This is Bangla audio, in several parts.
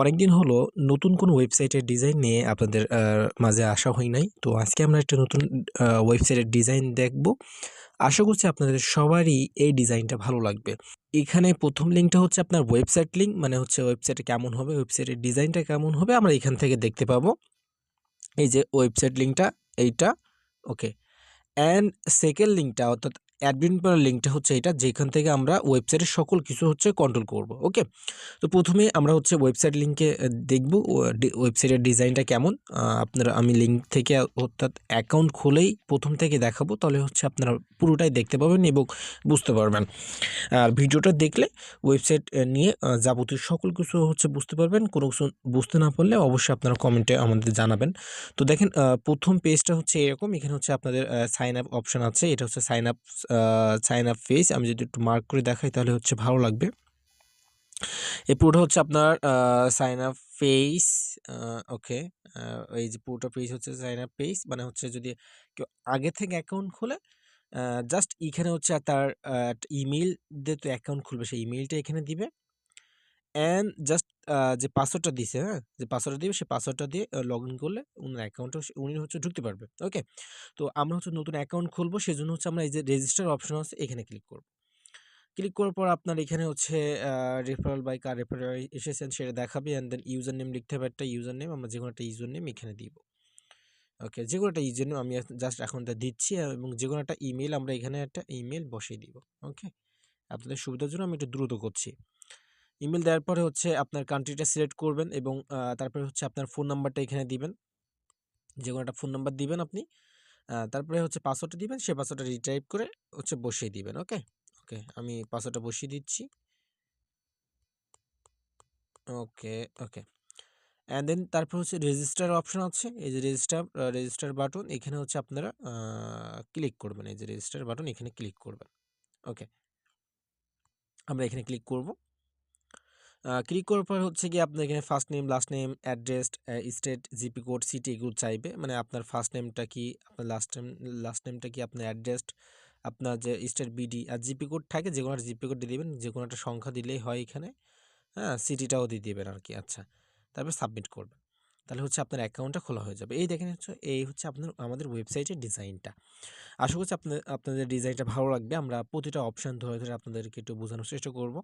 অনেকদিন হলো নতুন কোনো ওয়েবসাইটের ডিজাইন নিয়ে আপনাদের মাঝে আসা হয় নাই। তো আজকে আমরা একটা নতুন ওয়েবসাইটের ডিজাইন দেখব। আশা করছি আপনাদের সবারই এই ডিজাইনটা ভালো লাগবে। এখানে ১ম লিঙ্কটা হচ্ছে আপনার ওয়েবসাইট লিঙ্ক, মানে হচ্ছে ওয়েবসাইটে কেমন হবে, ওয়েবসাইটের ডিজাইনটা কেমন হবে আমরা এখান থেকে দেখতে পাবো। এই যে ওয়েবসাইট লিঙ্কটা এইটা, ওকে। অ্যান্ড সেকেন্ড লিঙ্কটা অর্থাৎ অ্যাডমিন প্যানেল লিঙ্কটা হচ্ছে এটা, যেখান থেকে আমরা ওয়েবসাইটের সকল কিছু হচ্ছে কন্ট্রোল করব, ওকে। তো প্রথমে আমরা হচ্ছে ওয়েবসাইট লিঙ্কে দেখব ওয়েবসাইটের ডিজাইনটা কেমন। আমি লিঙ্ক থেকে অর্থাৎ অ্যাকাউন্ট খুলেই প্রথম থেকে দেখাবো, তাহলে হচ্ছে আপনারা পুরোটাই দেখতে পাবেন এবং বুঝতে পারবেন। আর ভিডিওটা দেখলে ওয়েবসাইট নিয়ে যাবতীয় সকল কিছু হচ্ছে বুঝতে পারবেন। কোনো কিছু বুঝতে না পারলে অবশ্যই আপনারা কমেন্টে আমাদের জানাবেন। তো দেখেন, প্রথম পেজটা হচ্ছে এরকম। এখানে হচ্ছে আপনাদের সাইন আপ অপশন আছে। এটা হচ্ছে সাইন আপ পেজ। আমি যদি একটু মার্ক করে দেখাই তাহলে হচ্ছে ভালো লাগবে। এই পুরোটা হচ্ছে আপনার সাইন আপ পেজ, ওকে। এই যে পুরোটা পেজ হচ্ছে সাইন আপ পেজ, মানে হচ্ছে যদি কেউ আগে থেকে অ্যাকাউন্ট খোলে, জাস্ট এখানে হচ্ছে তার ইমেইল দিয়ে তো অ্যাকাউন্ট খুলবে, সেই ইমেইলটা এখানে দিবে। অ্যান্ড জাস্ট যে পাসওয়ার্ডটা দিছে, হ্যাঁ, যে পাসওয়ার্ডটা দিবে সেই পাসওয়ার্ডটা দিয়ে লগ ইন করলে উনার অ্যাকাউন্টে উনি হচ্ছে ঢুকতে পারবে, ওকে। তো আমরা হচ্ছে নতুন অ্যাকাউন্ট খুলবো, সেজন্য হচ্ছে আমরা এই যে রেজিস্টার অপশন আছে এখানে ক্লিক করব। ক্লিক করার পর আপনার এখানে হচ্ছে রেফারেল বাই কার রেফারেল এসেছেন সেটা দেখাবে। অ্যান্ড দেন ইউজার নেম লিখতে হবে, একটা ইউজার নেম, আমরা যে কোনো একটা ইউজার নেম এখানে দিব, ওকে। যে কোনো একটা ইউজার নেম আমি জাস্ট এখন এটা দিচ্ছি, এবং যে কোনো একটা ইমেল আমরা এখানে একটা ইমেল বসিয়ে দিব, ওকে। আপনাদের সুবিধার জন্য আমি একটু দ্রুত করছি। ইমেল দেওয়ার পরে হচ্ছে আপনার কান্ট্রিটা সিলেক্ট করবেন এবং তারপরে হচ্ছে আপনার ফোন নাম্বারটা এখানে দিবেন, যে কোনো একটা ফোন নাম্বার দিবেন আপনি। তারপরে হচ্ছে পাসওয়ার্ডটা দিবেন, সেই পাসওয়ার্ডটা রিটাইপ করে হচ্ছে বসিয়ে দিবেন, ওকে। ওকে, আমি পাসওয়ার্ডটা বসিয়ে দিচ্ছি, ওকে, ওকে। অ্যান্ড দেন তারপর হচ্ছে রেজিস্টার অপশন আছে। এই যে রেজিস্টার বাটন, এখানে হচ্ছে আপনারা ক্লিক করবেন। এই যে রেজিস্টার বাটন এখানে ক্লিক করবেন, ওকে। আমরা এখানে ক্লিক করব। ক্লিক করার পর হচ্ছে গিয়ে আপনার এখানে first name, last name, address, state, GP code, city এগুলো চাইবে। মানে আপনার ফার্স্ট নেমটা কি, আপনার লাস্ট নেমটা কি, আপনার অ্যাড্রেস, আপনার যে স্টেট, বিডি আর জিপি কোড থাকে, যে কোনো একটা জিপি কোড দিয়ে দিবেন, যে কোনো একটা সংখ্যা দিলেই হয় এখানে। হ্যাঁ, সিটিটাও দিয়ে দিবেন আর কি, আচ্ছা। তারপর সাবমিট করবেন। তাহলে হচ্ছে আপনার অ্যাকাউন্টটা খোলা হয়ে যাবে। এই দেখেন হচ্ছে, এই হচ্ছে আমাদের ওয়েবসাইটের ডিজাইনটা। আশা করছি আপনাদের ডিজাইনটা ভালো লাগবে। আমরা প্রতিটা অপশন ধরে ধরে আপনাদেরকে একটু বোঝানোর চেষ্টা করব।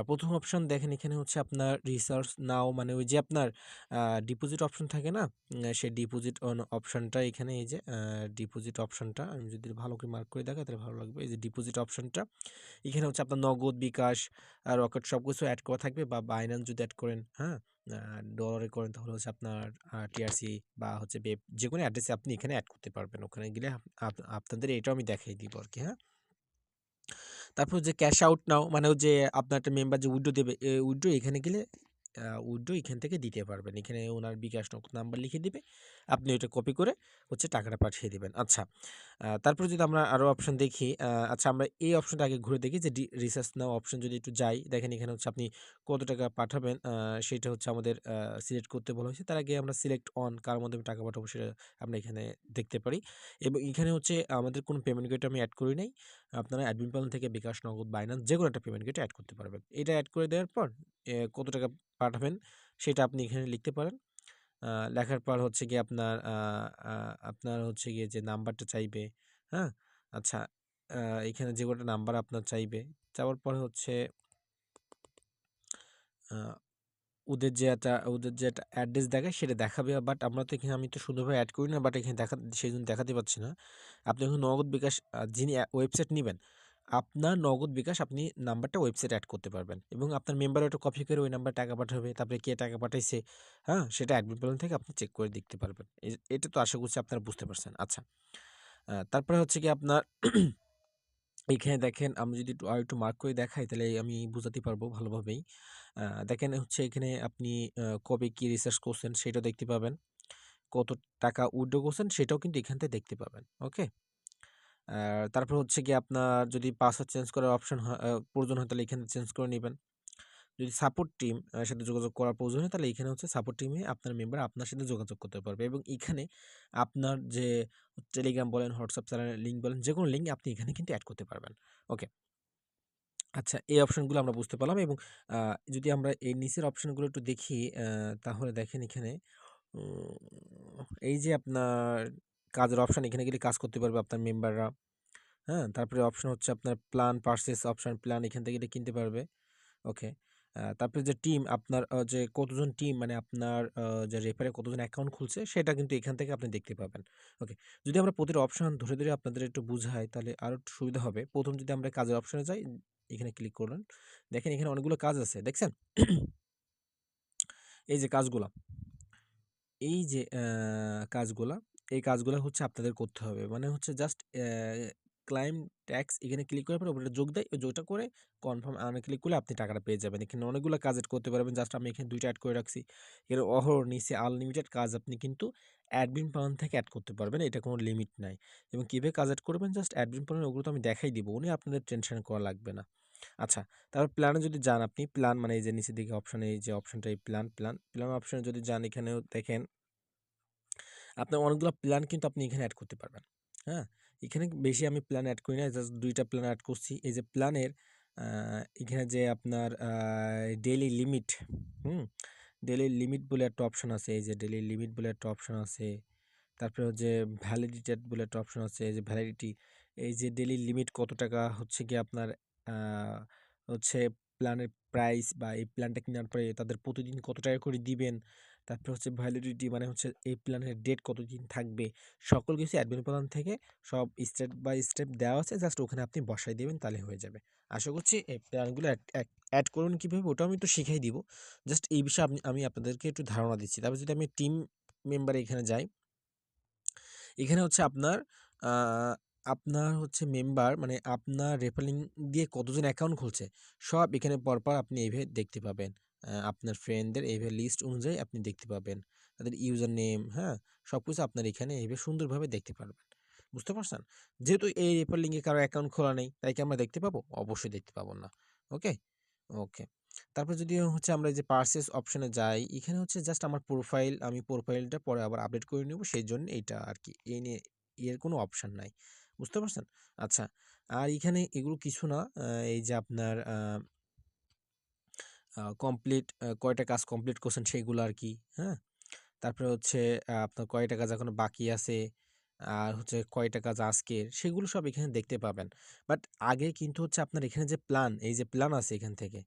প্রথম অপশন দেখেন, এখানে হচ্ছে আপনার রিসার্চ নাও, মানে ওই যে আপনার ডিপোজিট অপশন থাকে না, সেই ডিপোজিট অপশনটা এখানে। এই যে ডিপোজিট অপশনটা আমি যদি ভালো করে মার্ক করে দেখাই তাহলে ভালো লাগবে। এই যে ডিপোজিট অপশনটা, এখানে হচ্ছে আপনার নগদ, বিকাশ আর রকেট সব কিছু অ্যাড করা থাকবে, বা বাইন্যান্স যদি অ্যাড করেন, হ্যাঁ, ডলারে করেন তাহলে হচ্ছে আপনার টিআরসি বা হচ্ছে বেব, যে কোনো অ্যাড্রেসে আপনি এখানে অ্যাড করতে পারবেন। ওখানে গেলে আপনাদের এটাও আমি দেখাই দিব আর কি, হ্যাঁ। তারপর যে ক্যাশ আউট নাও, মানে যে আপনার একটা মেম্বার যে উইথড্র দেবে, উইথড্র এখানে গেলে উইথড্র এখান থেকে দিতে পারবেন। এখানে ওনার বিকাশ নগদ নাম্বার লিখে দিবে, আপনি ওইটা কপি করে হচ্ছে টাকাটা পাঠিয়ে দিবেন, আচ্ছা। তারপরে যদি আমরা আরও অপশন দেখি, আচ্ছা আমরা এই অপশনটা আগে ঘুরে দেখি যে রিসার্চ নাও অপশন যদি একটু যাই, দেখেন এখানে হচ্ছে আপনি কত টাকা পাঠাবেন, সেটা হচ্ছে আমাদের সিলেক্ট করতে বলা হয়েছে। তার আগে আমরা সিলেক্ট অন, কার মাধ্যমে টাকা পাঠাবো সেটা আমরা এখানে দেখতে পারি। এবং এখানে হচ্ছে আমাদের কোনো পেমেন্ট গেটওয়ে আমি অ্যাড করি নাই। আপনারা অ্যাডমিন প্যানেল থেকে বিকাশ, নগদ, বাইন্যান্স যে কোনো একটা পেমেন্ট গেটে অ্যাড করতে পারবেন। এটা অ্যাড করে দেওয়ার পর কত টাকা পাঠাবেন সেটা আপনি এখানে লিখতে পারেন। লেখার পর হচ্ছে গিয়ে আপনার হচ্ছে গিয়ে যে নাম্বারটা চাইবে, হ্যাঁ, আচ্ছা। এখানে যে কটা নাম্বার আপনার চাইবে, চাওয়ার পরে হচ্ছে আহ, ওদের যে একটা অ্যাড্রেস দেখায় সেটা দেখাবে। বাট আমরা তো এখানে, আমি তো সুন্দরভাবে অ্যাড করি না, বাট এখানে সেই জন্য দেখাতে পাচ্ছি না। আপনি এখন নগদ বিকাশ, যিনি ওয়েবসাইট নেবেন, আপনার নগদ বিকাশ আপনি নাম্বারটা ওয়েবসাইট অ্যাড করতে পারবেন, এবং আপনার মেম্বার ওটা কপি করে ওই নাম্বার টাকা পাঠাবে। তারপরে কে টাকা পাঠাইছে, হ্যাঁ, সেটা অ্যাডমিন প্যানেল থেকে আপনি চেক করে দেখতে পারবেন। এটা তো আশা করছি আপনারা বুঝতে পারছেন, আচ্ছা। তারপরে হচ্ছে কি আপনার এইখানে দেখেন, আমি যদি একটু মার্ক করে দেখাই তাহলে আমি বুঝাতে পারবো ভালোভাবেই। দেখেন হচ্ছে এখানে আপনি কবে কি রিসার্চ করছেন সেটাও দেখতে পাবেন, কত টাকা উইথড্র করছেন সেটাও কিন্তু এখান থেকে দেখতে পাবেন, ওকে। তারপর হচ্ছে গিয়ে আপনার যদি পাসওয়ার্ড চেঞ্জ করার অপশন প্রয়োজন হয় তাহলে এখানে চেঞ্জ করে নেবেন। যদি সাপোর্ট টিম সাথে যোগাযোগ করার প্রয়োজন হয় তাহলে এখানে হচ্ছে সাপোর্ট টিমে আপনার মেম্বার আপনার সাথে যোগাযোগ করতে পারবে, এবং এখানে আপনার যে টেলিগ্রাম বলেন, হোয়াটসঅ্যাপ চ্যানেলের লিঙ্ক বলেন, যে কোনো লিঙ্ক আপনি এখানে কিন্তু অ্যাড করতে পারবেন, ওকে। আচ্ছা, এই অপশনগুলো আমরা বুঝতে পারলাম এবং আ যদি আমরা এই নিচের অপশনগুলো একটু দেখি তাহলে দেখেন এখানে এই যে আপনার কাজের অপশন, এখানে গেলে কাজ করতে পারবে আপনার মেম্বাররা। হ্যাঁ? তারপরে অপশন হচ্ছে আপনার প্ল্যান পারচেজ অপশন, প্ল্যান এখান থেকে গেলে কিনতে পারবে। ওকে। তারপরে যে টিম আপনার যে কতজন টিম মানে আপনার যে রেফারে কতজন অ্যাকাউন্ট খুলছে সেটা কিন্তু এখান থেকে আপনি দেখতে পাবেন। ওকে। যদি আমরা প্রতিটা অপশন ধরে আপনাদের একটু বুঝাই তাহলে আরো একটু সুবিধা হবে। ১ম যদি আমরা কাজের অপশনে যাই, এখানে ক্লিক করলেন। দেখেন এখানে অনেকগুলো কাজ আছে। দেখছেন? এই যে কাজগুলা, এই যে কাজগুলা, এই কাজগুলা হচ্ছে আপনাদের করতে হবে। মানে হচ্ছে জাস্ট ক্লাইম ট্যাক্স এখানে ক্লিক করার পরে ওটা যোগ দেয়। ওই যোগটা করে কনফার্ম আর্নে ক্লিক করলে আপনি টাকাটা পেয়ে যাবেন। এখানে অনেকগুলো কাজ এড করতে পারবেন। জাস্ট আমি এখানে ২ টা এড করে রাখছি। এর নিচে আনলিমিটেড কাজ আপনি কিন্তু অ্যাডমিন প্ল্যান থেকে এড করতে পারবেন। এটা কোনো লিমিট নাই। এবং কিভাবে কাজ এড করবেন জাস্ট অ্যাডমিন প্ল্যান ওগুলো তো আমি দেখাই দিব। উনি আপনাদের টেনশন করা লাগবে না। আচ্ছা, তারপর প্ল্যানে যদি যান আপনি, প্ল্যান মানে এই যে নিচের দিকে অপশনে এই যে অপশনটা এই প্ল্যান অপশনে যদি যান এখানেও দেখেন আপনার অনেকগুলো প্ল্যান কিন্তু আপনি এখানে এড করতে পারবেন। হ্যাঁ? এখানে বেশি আমি প্ল্যান এড করি নাই। জাস্ট ২ টা প্ল্যান এড করছি। এই যে প্ল্যানের আ এখানে যে আপনার ডেইলি লিমিট, হুম? ডেইলি লিমিট বলে একটা অপশন আছে। এই যে ডেইলি লিমিট বলে একটা অপশন আছে। তারপরে হচ্ছে ভ্যালিডিটেড বলে একটা অপশন আছে। এই যে ভ্যালিডিটি, এই যে ডেইলি লিমিট কত টাকা হচ্ছে গিয়ে আপনার আ হচ্ছে প্ল্যানের প্রাইস বা এই প্ল্যানটা কেনার পরে তাদের প্রতিদিন কত টাকা করে দিবেন। তারপরে হচ্ছে ভ্যালিডিটি মানে হচ্ছে এই প্ল্যানের ডেট কতদিন থাকবে। সকল কিছু অ্যাডমিন প্ল্যান থেকে সব স্টেপ বাই স্টেপ দেওয়া আছে। জাস্ট ওখানে আপনি বসায় দিবেন তাহলে হয়ে যাবে। আশা করছি এই প্ল্যানগুলো এড করুন কিভাবে ওটাও আমি একটু শিখাই দিব। জাস্ট এই বিষয়ে আমি আপনাদেরকে একটু ধারণা দিচ্ছি। তারপর যদি আমি টিম মেম্বার এখানে যাই, এখানে হচ্ছে আ আপনার হচ্ছে মেম্বার মানে আপনার রেফারিং দিয়ে কতজন অ্যাকাউন্ট খুলছে, সব এখানে পরপর আপনি এইভাবে দেখতে পাবেন। আপনার ফ্রেন্ডদের এইভাবে লিস্ট অনুযায়ী আপনি দেখতে পাবেন। তাদের ইউজার নেম, হ্যাঁ? সবকিছু আপনার এখানে এইভাবে সুন্দরভাবে দেখতে পারবেন। বুঝতে পারছেন? যেহেতু এই রেফার লিঙ্কে কারো অ্যাকাউন্ট খোলা নেই, তাই কি আমরা দেখতে পাবো? অবশ্যই দেখতে পাবো না। ওকে? ওকে। তারপর যদি হচ্ছে আমরা এই যে পারচেজ অপশনে যাই, এখানে হচ্ছে জাস্ট আমার প্রোফাইল, আমি প্রোফাইলটা পরে আবার আপডেট করে নিব। সেইজন্য এইটা আরকি। এই নিয়ে এর কোনো অপশন নাই। বুঝতে পারছেন? আচ্ছা। আর এখানে এগুলো কিছু না। এই যে আপনার কমপ্লিট কয়টা কাজ কমপ্লিট করছেন সেগুলো আরকি। হ্যাঁ? তারপরে হচ্ছে আপনার কয়টা কাজ এখনো বাকি আছে। আর হচ্ছে কয়টা কাজ আজকের, সেগুলো সব এখানে দেখতে পাবেন। বাট আগে কিন্তু হচ্ছে আপনার এখানে যে প্ল্যান, এই যে প্ল্যান আছে এখান থেকে।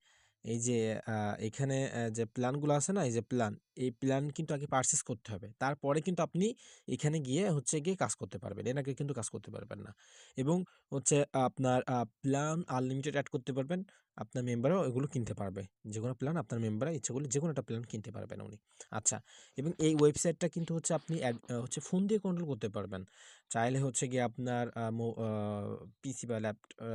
এই যে আ এখানে যে প্ল্যানগুলো আছে না? এই যে প্ল্যান, এই প্ল্যান কিন্তু আগে পারচেজ করতে হবে। তারপরে কিন্তু আপনি এখানে গিয়ে হচ্ছে গিয়ে কাজ করতে পারবেন। এর আগে কিন্তু কাজ করতে পারবেন না। এবং হচ্ছে আপনার প্ল্যান আনলিমিটেড এড করতে পারবেন। আপনার মেম্বারও এগুলো কিনতে পারবে। যেকোনো প্ল্যান আপনার মেম্বাররা ইচ্ছা করলে যেকোনো একটা প্ল্যান কিনতে পারবেন উনি। আচ্ছা। এবং এই ওয়েবসাইটটা কিন্তু হচ্ছে আপনি হচ্ছে ফোন দিয়ে কন্ট্রোল করতে পারবেন। চাইলে হচ্ছে গিয়ে আপনার পিসি বা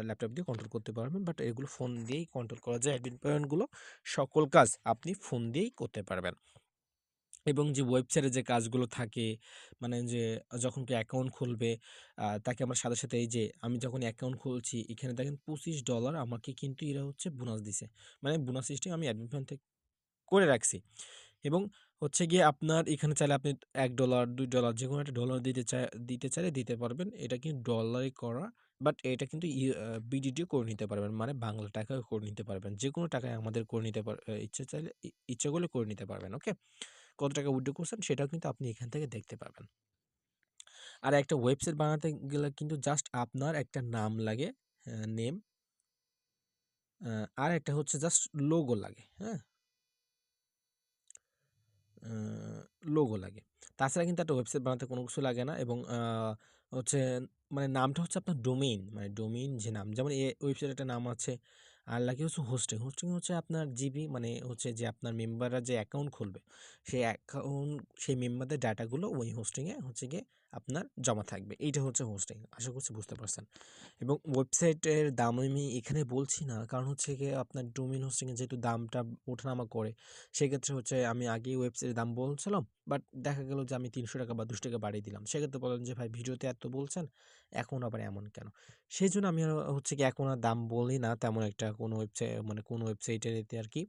ল্যাপটপ দিয়ে কন্ট্রোল করতে পারবেন। বাট এগুলো ফোন দিয়েই কন্ট্রোল করা যায়। অ্যাডমিন পয়েন্টগুলো সকল কাজ আপনি ফোন দিয়েই করতে পারবেন। এবং যে ওয়েবসাইটে যে কাজগুলো থাকে, মানে যে যখন কেউ অ্যাকাউন্ট খুলবে তাকে আমার সাথে এই যে আমি যখন অ্যাকাউন্ট খুলছি এখানে দেখেন $25 আমাকে কিন্তু এরা হচ্ছে বোনাস দিছে। মানে বোনাস সিস্টেম আমি অ্যাডমিন পয়েন্ট থেকে করে রাখছি। এবং হচ্ছে গিয়ে আপনার এখানে চাইলে আপনি $১, $২ যেকোনো একটা ডলার দিতে চাইলে দিতে পারবেন। এটা কিন্তু ডলারে করা। বাট এটা কিন্তু বিডিটিও করে নিতে পারবেন। মানে বাংলা টাকায়ও করে নিতে পারবেন। যেকোনো টাকায় আমাদের করে নিতে ইচ্ছে চাইলে ইচ্ছা করলে করে নিতে পারবেন। ওকে? কত টাকা উইথড্র করছেন সেটাও কিন্তু আপনি এখান থেকে দেখতে পাবেন। আর একটা ওয়েবসাইট বানাতে গেলে কিন্তু জাস্ট আপনার একটা নাম লাগে, নেম, আর একটা হচ্ছে জাস্ট লোগো লাগে। হ্যাঁ? আ লোগো লাগে। তাছাড়া কিন্তু একটা ওয়েবসাইট বানাতে কোনো কিছু লাগে না এবং হচ্ছে মানে নামটা হচ্ছে আপনার ডোমেইন। মানে ডোমেইন যে নাম যেমন ওয়েবসাইটের একটা নাম আছে। আর লাগে হচ্ছে হোস্টিং। হোস্টিং হচ্ছে আপনার জিবি মানে হচ্ছে যে আপনার মেম্বাররা যে অ্যাকাউন্ট খুলবে, সেই মেম্বারদের ডাটাগুলো ওই হোস্টিং এ হচ্ছে গিয়ে আপনার জমা থাকবে। এইটা হচ্ছে হোস্টিং। আশা করছি বুঝতে পারছেন। এবং ওয়েবসাইটের দাম আমি এখানে বলছি না। কারণ হচ্ছে গিয়ে আপনার ডোমেইন হোস্টিং এর যেহেতু দামটা ওঠানামা করে, সেক্ষেত্রে হচ্ছে আমি আগেই ওয়েবসাইটের দাম বলছিলাম। বাট দেখা গেল যে আমি ৳৩০০ বা ৳২০ বাড়িয়ে দিলাম। সেক্ষেত্রে বললেন যে, "ভাই ভিডিওতে এত বলছেন, এখন আবার এমন কেন?" সেজন্য আমি হচ্ছে গিয়ে এখন আর দাম বলি না তেমন একটা কোনো ওয়েবসাইটের এতে আরকি।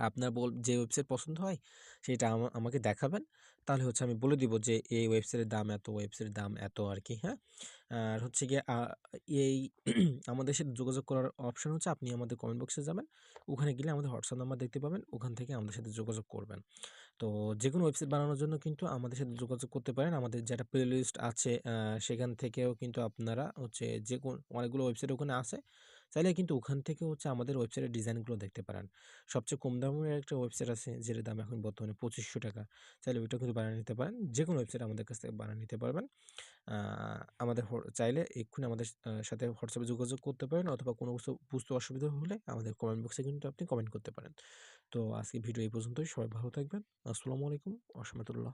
আপনার যে ওয়েবসাইট পছন্দ হয় সেটা আমাকে দেখাবেন। তাহলে হচ্ছে আমি বলে দিব যে এই ওয়েবসাইটের দাম এত, ওয়েবসাইটের দাম এত আরকি, হ্যাঁ? আর হচ্ছে গিয়ে এই আমাদের সাথে যোগাযোগ করার অপশন হচ্ছে আপনি আমাদের কমেন্ট বক্সে যাবেন। ওখানে গেলে আমাদের হোয়াটসঅ্যাপ নাম্বার দেখতে পাবেন। ওখান থেকে আমাদের সাথে যোগাযোগ করবেন। তো যেকোনো ওয়েবসাইট বানানোর জন্য কিন্তু আমাদের সাথে যোগাযোগ করতে পারেন। আমাদের যেটা প্লেলিস্ট আছে সেখান থেকেও কিন্তু আপনারা হচ্ছে অনেকগুলো ওয়েবসাইট ওখানে আছে। চাইলে কিন্তু ওখান থেকে হচ্ছে আমাদের ওয়েবসাইটের ডিজাইনগুলো দেখতে পারেন। সবচেয়ে কম দামের একটা ওয়েবসাইট আছে যেটার দাম এখন বর্তমানে ৳২৫০০। চাইলে ওইটাও কিন্তু বানিয়ে নিতে পারেন। যেকোনো ওয়েবসাইট আমাদের কাছ থেকে বানিয়ে নিতে পারবেন। আ আমাদের চাইলে এক্ষুনি আমাদের সাথে হোয়াটসঅ্যাপে যোগাযোগ করতে পারেন, অথবা কোনো কিছু বুঝতে অসুবিধা হলে আমাদের কমেন্ট বক্সে কিন্তু আপনি কমেন্ট করতে পারেন। তো আজকে ভিডিও এই পর্যন্তই। সবাই ভালো থাকবেন। আসসালামু আলাইকুম ওয়া রাহমাতুল্লাহ।